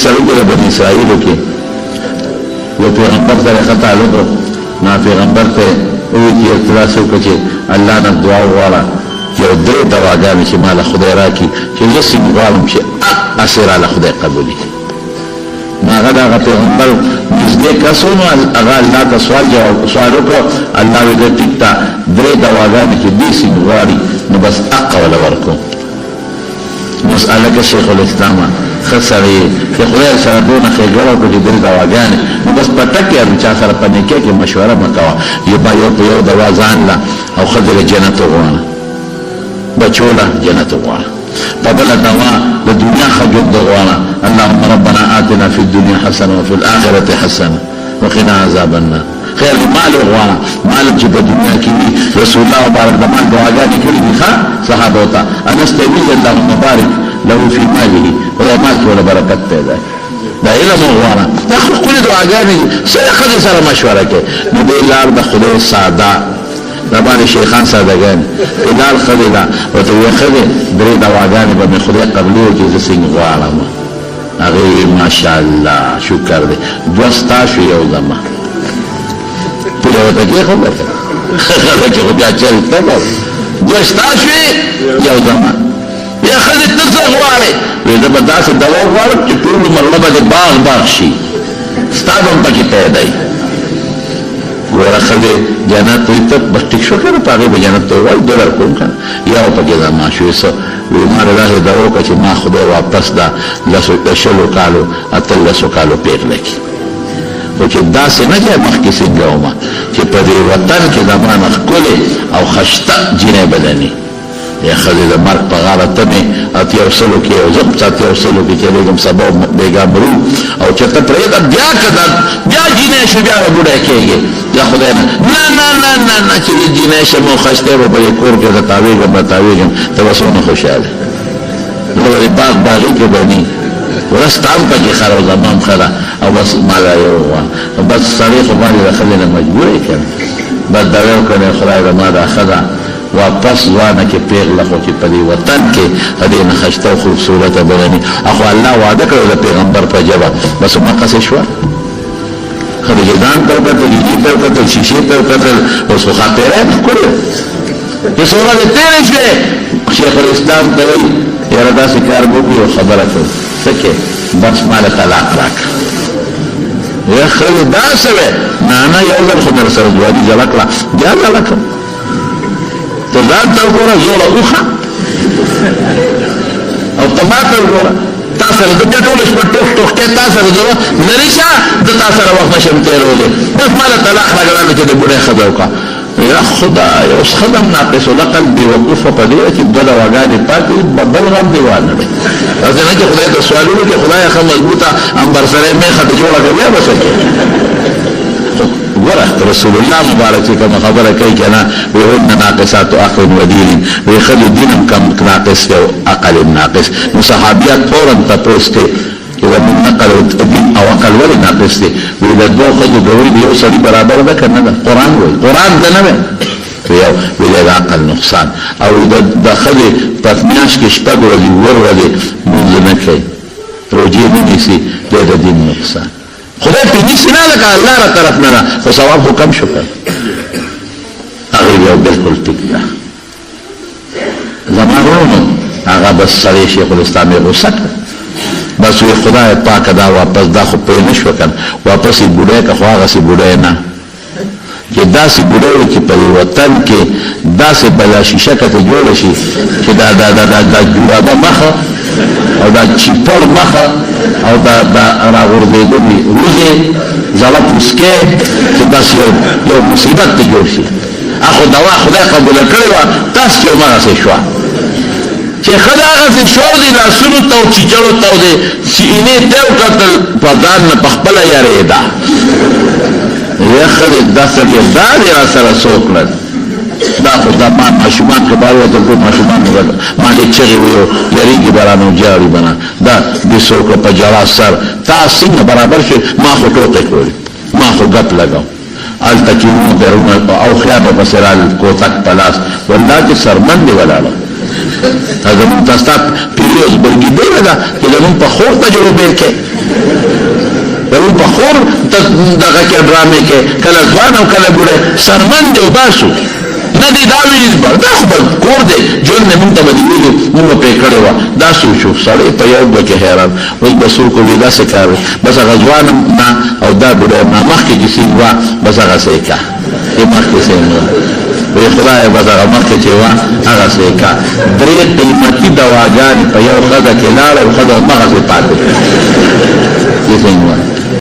سړي کې د بني اسرائیلو کې یو پیغمبر سره ښه تعلق نو پیغمبر ته وویل چې اعتراض وکړه چې الله نه دعا وغواړه یو درې دواګانې چې ما له خدای راکړي چې زه څنګه غواړم چې هسې راله خدای قبول کړي نو هغه د هغه پیغمبر نږدې کس و نو هغه الله ته سوال وکړو الله ویل ټیک ده درې دواګانې چې دې څنګه غواړي نو بس حق وله ورکړو مسأله کې شیخ الاسلام ښه سړی چې خدای سره دونه ښېګړه وکړو چې درې دواګانې نو بس په ټکې هر چا سره په نیکۍ کې مشوره مه کوه یو په یو دوا ځان له او ښځې له جنت وغواړه بچو له جنت وغواړه په بله دوا د دنیا ښه ژوند وغواړه اللهم ربنا آتنا فی الدنیا حسنه وفي الآخرة حسنه وقنا عذاب النار خیر مال وغواړه مال چې په دنیا کې وي رسول الله مبارک د مال دعاګانې کړي دي ښه صحابو ته انس ته ویل اللهم بارک له فی ماله خدای مال کې وله برکت پیدا دا علم وغواړه دا ښکلې دعاګانې دي سره ښځې سره مشوره کوي نو دې لار د خدای ساده دا باندې شیخان سادهګان لار ښځې ده ورته ویې ښځې درې دواګانې به مې خدای قبلي وکړي زه څنګه غواړم هغې ویې ماشاءالله شکر دی دوه ستا شو یو زما پوله ورته کېښود خبره کې خو بیا چلته ده دوه ستا شوې یو زما بیا ښځې ته څه غواړې ویې زه به داسې دوا غواړم چې ټول عمر نه به دې باغ شي ستا به هم پکې پیدا وي ګوره ښځې جنت وي ته بس ټیک شو که نه په هغې به جنت ته ووایي ډالر کوم که نه یا به پکې زما شوې څه وی ما داسې دوا وکړه چې ما خدای واپس د شلو کالو اتلسو کالو پېغله کړي خو چې داسې نه چې مخکې څنګه ومه چې په دې وطن کې د ما نه ښکلې او خشته جینۍ بدنې یا ښځې د مرګ په غاړه ته مې اتیاو سلو کې او زه په اتیاو سلو کې چلېږم سبا بېګا مرو او چېرته پرېږدم بیا که بیا جینۍ شو بیا به بوډی کېږي یا خدای نه چې زه جینۍ شم او خشتی به په دې کور کې زه تاوېږم ته به څومره خوشحاله زه به دې باغي کې به ني ورځ تا هم پکې ښه او زما هم ښه ده او بس مالا یو بس سړی خو باندې د ښځې نه مجبور یې که نه بس دوا وکړې خدای زما دا ښه ده واپس ځوانه کې پیغله خو چې په دې وطن کې د دې نه ښایسته او خوبصورته بدني اخو الله وعده کړی د پیغمبر په ژبه بس همقسې شوه خدیجه ځان ته وکتل جیجي ته وکتل شیشې ته وکتل اوس خو ښاپېری نه ښکلې چې څو ورځې تېرې شوې شیخ الاسلام ته وایي یاره داسې کار به وکړي او خبره کوي څه کې بس ما له طلاق راکړه یا ښځې داسې وې نه یو ځل خو مې رسره ځواني جلا کړه بیا جلا کړم ته ځان ته وګوره زوړه اوښه او ته ما ته وګوره تا سره د بیا ټوله شپه ټوښکې تا سره زه لرې شه زه تا سره وخت نشم تېرولی بس ما له طلاق راګرانه چې د بوډۍ ښځه وکړه یا خدای اوس ښځه هم ناقص العقل بېوقوفه په دې چې دوه دواګانې پاتې بل غم دې وانه دی داسې نه چې خدای ته سوالونه کې خدایه ښه مضبوطه امبرسرۍ میخه ته جوړه کړه بیا به څه کوې ګوره رسول الله مبارک چې کومه خبره کوي که نه وهن ناقصات عقل و دین وایي ښځو دین هم کم ناقص دی او عقل هم ناقص نو صحابیات فورا تپوس کوي چې زموږ نقل او عقل ولې ناقص دی وایي د دوه ښځو ګوري د یو سړي برابر ده که نه ده قرآن وایي قرآن ته نه وایي یو وایي د عقل نقصان او د ښځې په میاشت کې شپږ ورځې اووه ورځې لمونځ نه کوي روژې نه نیسي دی د دین نقصان خدای پې نیسي نه لکه الله را طرف نه ده خو ثواب خو کم شو که هغې بیا بلکل ټیک ده زما ورونو هغه بس سړی شیخ الاسلام یې غوسه کړه بس وی خدای پاکه دا واپس دا خو پوه نه شوه که واپس یې بوډۍ که خو هغسې بوډۍ نه چې داسې بوډۍ وي چې په وطن کې داسې بلا شیشه که ته جوړه شي چې دا جورابه مخه او دا چیپړ مخه او دا راغورځېدلې وریځې زړه پوسکې چې داسې یو مصیبت ته جوړ شي اخو دوا خدای قبوله کړې وه داسې چې همغسې شوه چې ښځه هغسې شور دی لاسونو ته او چیچړو ته او د سینې ته یې وکتل په ځان نه په خپله یارېده یا ښځې داسې کې دا دې را سره څه وکړل دا خو دا ماشومان که بار وته ټول ماشومان ما دې چغې ویو یارېږي به رانه جاړي به نه دا بیسو کړه په جلا سر تا څنګه برابر شوې ما خو ټوکې کړې ما خو ګپ لګاو هلته کې درونه او خیا به پسې رال کوتک په لاس والله چې سرمن دې ولاړه زمونږ ته ستا پیریوز برګېدې نه ده چې زمونږ په خور تجربې کې ورو په خور دغه کې ډرامې کې کله ځوان او کله بوډه سرمند او باسو نه دی دا ویل دا خو کور دی جون نه مونږ ته بدیږي مونږ په کړه وا دا سوچو سړی په یو بل کې حیران اوس بسو کو ویلا څه کار بس هغه ځوان نه او دا بوډه ما مخکې چې سی وا بس هغه څه کا یې مخکې څه نه وی خدای بس هغه مخکې چې وا هغه څه کا درې قیمتي دواګان په یو خزه کې لاړ او خزه مغزه پاتې یې څنګه